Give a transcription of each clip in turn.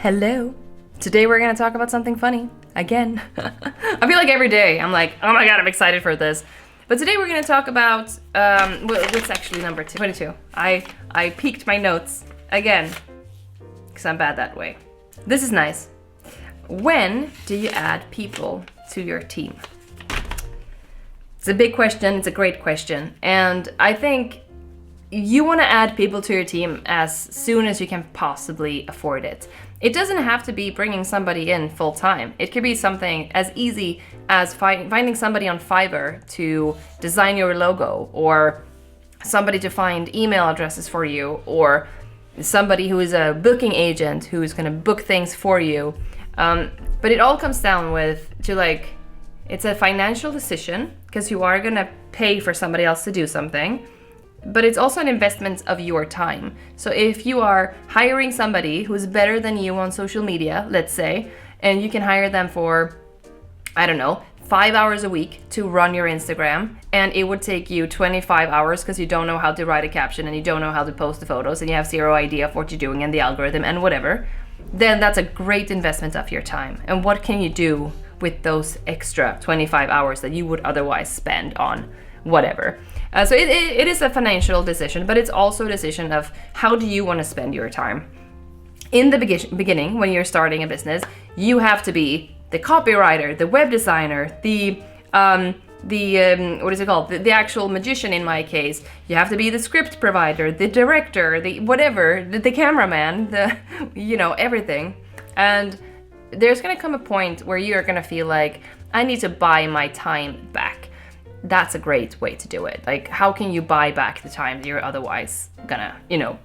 Hello. Today we're going to talk about something funny. Again. I feel like every day I'm like, oh my god, I'm excited for this. But today we're going to talk about, what's actually number 22? I peeked my notes again, because I'm bad that way. This is nice. When do you add people to your team? It's a big question, it's a great question. And I think you want to add people to your team as soon as you can possibly afford it. It doesn't have to be bringing somebody in full time. It could be something as easy as finding somebody on Fiverr to design your logo, or somebody to find email addresses for you, or somebody who is a booking agent who is going to book things for you. But it all comes down to it's a financial decision because you are going to pay for somebody else to do something. But it's also an investment of your time. So if you are hiring somebody who's better than you on social media, let's say, and you can hire them for, 5 hours a week to run your Instagram, and it would take you 25 hours because you don't know how to write a caption and you don't know how to post the photos and you have zero idea of what you're doing and the algorithm and whatever, then that's a great investment of your time. And what can you do with those extra 25 hours that you would otherwise spend on whatever? So it is a financial decision, but it's also a decision of how do you want to spend your time. In the beginning, when you're starting a business, you have to be the copywriter, the web designer, the actual magician in my case. You have to be the script provider, the director, the cameraman, everything. And there's going to come a point where you're going to feel like, I need to buy my time back. That's a great way to do it. Like, how can you buy back the time that you're otherwise gonna,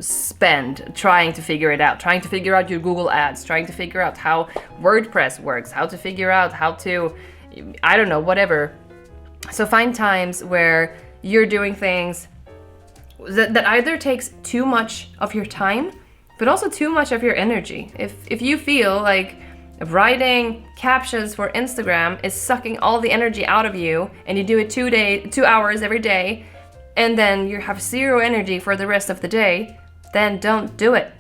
spend trying to figure it out, trying to figure out your Google ads, trying to figure out how WordPress works, how to figure out how to, whatever. So find times where you're doing things that either takes too much of your time, but also too much of your energy. If you feel like writing captions for Instagram is sucking all the energy out of you, and you do it 2 hours every day, and then you have zero energy for the rest of the day, then don't do it.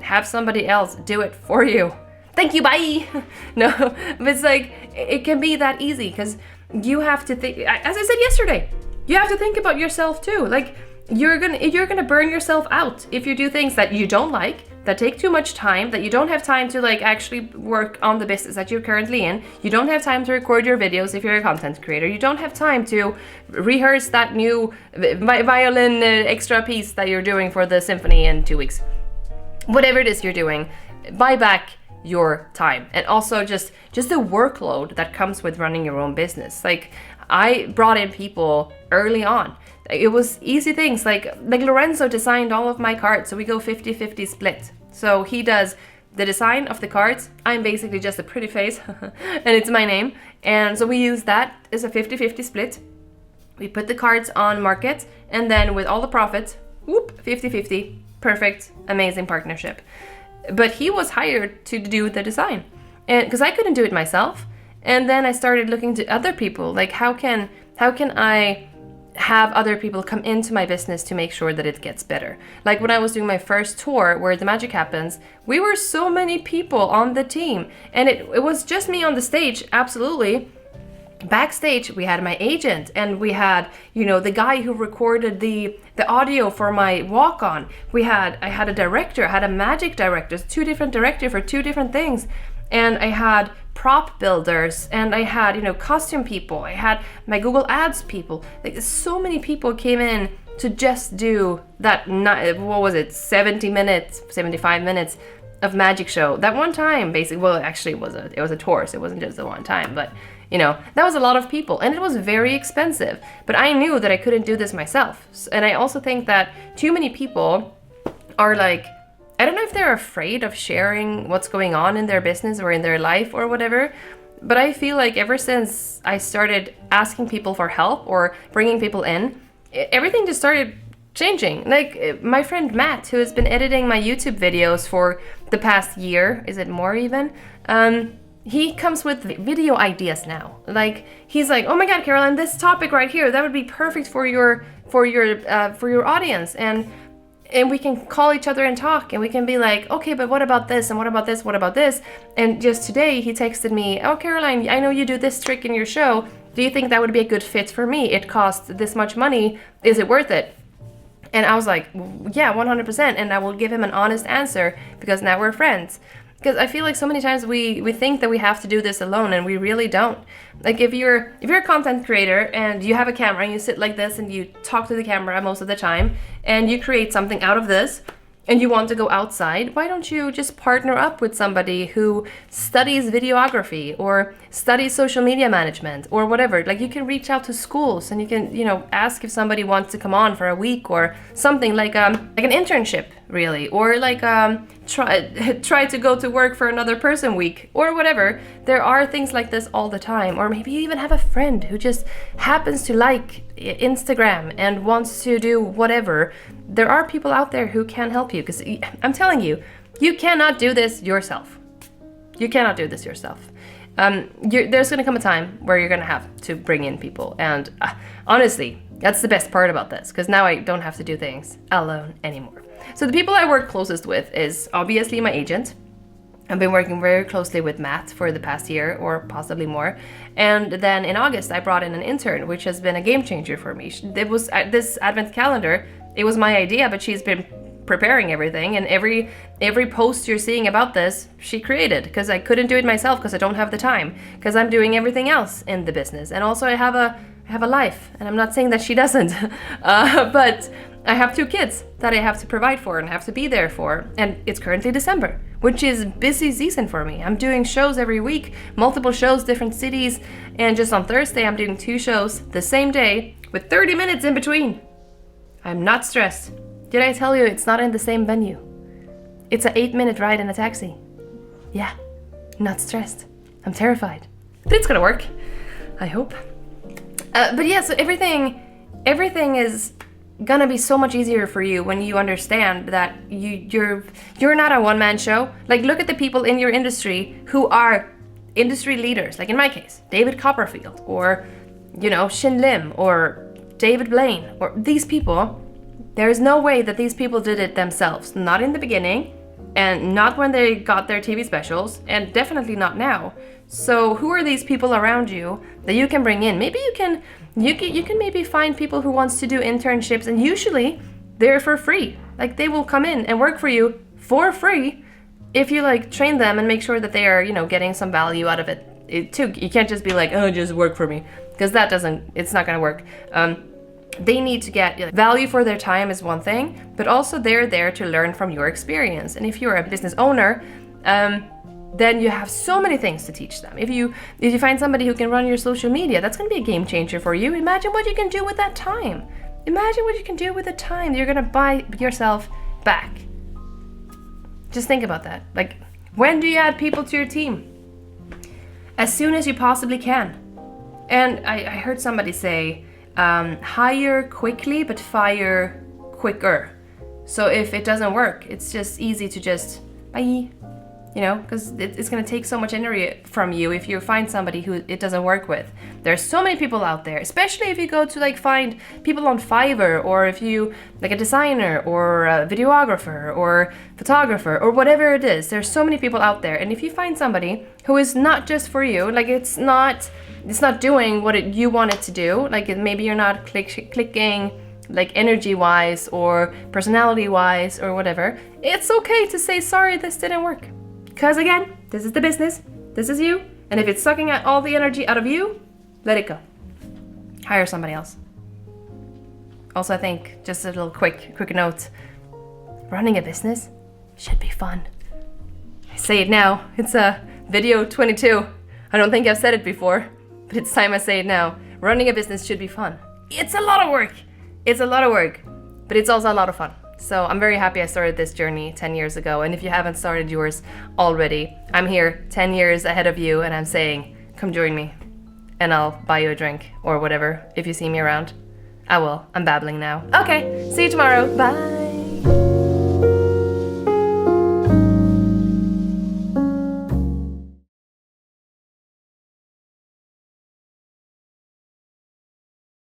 Have somebody else do it for you. Thank you, bye! No, but it's like, it can be that easy, because you have to think, as I said yesterday, you have to think about yourself too. Like, you're gonna burn yourself out if you do things that you don't like, that take too much time, that you don't have time to actually work on the business that you're currently in. You don't have time to record your videos if you're a content creator. You don't have time to rehearse that new violin extra piece that you're doing for the symphony in 2 weeks. Whatever it is you're doing, buy back your time. And also just the workload that comes with running your own business. Like, I brought in people early on. It was easy things, like Lorenzo designed all of my cards, so we go 50-50 split. So he does the design of the cards, I'm basically just a pretty face, and it's my name. And so we use that as a 50-50 split. We put the cards on market, and then with all the profits, 50-50, perfect, amazing partnership. But he was hired to do the design, and because I couldn't do it myself. And then I started looking to other people, like how can I have other people come into my business to make sure that it gets better. Like when I was doing my first tour where the magic happens, we were so many people on the team, and it was just me on the stage, absolutely. Backstage we had my agent, and we had the guy who recorded the audio for my walk-on. I had a director, I had a magic director, 2 different directors for 2 different things. And I had prop builders, and I had, costume people. I had my Google Ads people. Like, so many people came in to just do that, 75 minutes of magic show. That one time, basically. Well, actually, it was a tour, so it wasn't just the one time. But, that was a lot of people, and it was very expensive. But I knew that I couldn't do this myself. And I also think that too many people are like, I don't know if they're afraid of sharing what's going on in their business or in their life or whatever, but I feel like ever since I started asking people for help or bringing people in, everything just started changing. Like my friend Matt, who has been editing my YouTube videos for the past year, is it more even? He comes with video ideas now. Like, he's like, oh my God, Caroline, this topic right here, that would be perfect for your audience. And and we can call each other and talk, and we can be like, okay, but what about this, and what about this, what about this? And just today he texted me, oh, Caroline, I know you do this trick in your show. Do you think that would be a good fit for me? It costs this much money. Is it worth it? And I was like, yeah, 100%. And I will give him an honest answer, because now we're friends. Because I feel like so many times we think that we have to do this alone, and we really don't. Like if you're a content creator and you have a camera and you sit like this and you talk to the camera most of the time, and you create something out of this, and you want to go outside, why don't you just partner up with somebody who studies videography or studies social media management or whatever? Like you can reach out to schools, and you can, ask if somebody wants to come on for a week or something, like an internship, really, or like try to go to work for another person week or whatever. There are things like this all the time. Or maybe you even have a friend who just happens to like Instagram and wants to do whatever. There are people out there who can help you, because I'm telling you, you cannot do this yourself. You cannot do this yourself. There's going to come a time where you're going to have to bring in people. And honestly, that's the best part about this, because now I don't have to do things alone anymore. So the people I work closest with is obviously my agent. I've been working very closely with Matt for the past year, or possibly more. And then in August, I brought in an intern, which has been a game changer for me. It was this advent calendar. It was my idea, but she's been preparing everything, and every post you're seeing about this, she created, because I couldn't do it myself because I don't have the time, because I'm doing everything else in the business. And also I have a life, and I'm not saying that she doesn't, but I have 2 kids that I have to provide for and have to be there for. And it's currently December, which is busy season for me. I'm doing shows every week, multiple shows, different cities. And just on Thursday, I'm doing 2 shows the same day with 30 minutes in between. I'm not stressed. Did I tell you it's not in the same venue? It's an 8-minute ride in a taxi. Yeah, not stressed. I'm terrified. But it's gonna work, I hope. But yeah, so everything is gonna be so much easier for you when you understand that you're not a one-man show. Like, look at the people in your industry who are industry leaders. Like in my case, David Copperfield, or Shin Lim, or David Blaine, or these people. There is no way that these people did it themselves. Not in the beginning, and not when they got their TV specials, and definitely not now. So who are these people around you that you can bring in? Maybe you can maybe find people who wants to do internships, and usually they're for free. Like they will come in and work for you for free if you like train them and make sure that they are, getting some value out of it too. You can't just be like, oh, just work for me, because it's not gonna work. They need to get value for their time is one thing, but also they're there to learn from your experience. And if you're a business owner, then you have so many things to teach them. If you find somebody who can run your social media, that's going to be a game changer for you. Imagine what you can do with that time. Imagine what you can do with the time that you're going to buy yourself back. Just think about that. Like, when do you add people to your team? As soon as you possibly can. And I heard somebody say, hire quickly but fire quicker. So if it doesn't work, it's just easy to just bye, because it's going to take so much energy from you if you find somebody who it doesn't work with. There's so many people out there, especially if you go to like find people on Fiverr, or if you like a designer or a videographer or photographer or whatever it is. There's so many people out there, and if you find somebody who is not just for you, like it's not doing what you want it to do, like maybe you're not clicking like energy wise or personality wise or whatever, it's okay to say, sorry, this didn't work. Because again, this is the business, this is you, and if it's sucking out all the energy out of you, let it go. Hire somebody else. Also, I think, just a little quick note, running a business should be fun. I say it now, it's a video 22. I don't think I've said it before, but it's time I say it now. Running a business should be fun. It's a lot of work. It's a lot of work, but it's also a lot of fun. So I'm very happy I started this journey 10 years ago. And if you haven't started yours already, I'm here 10 years ahead of you, and I'm saying, come join me and I'll buy you a drink or whatever if you see me around. I will. I'm babbling now. Okay, see you tomorrow. Bye.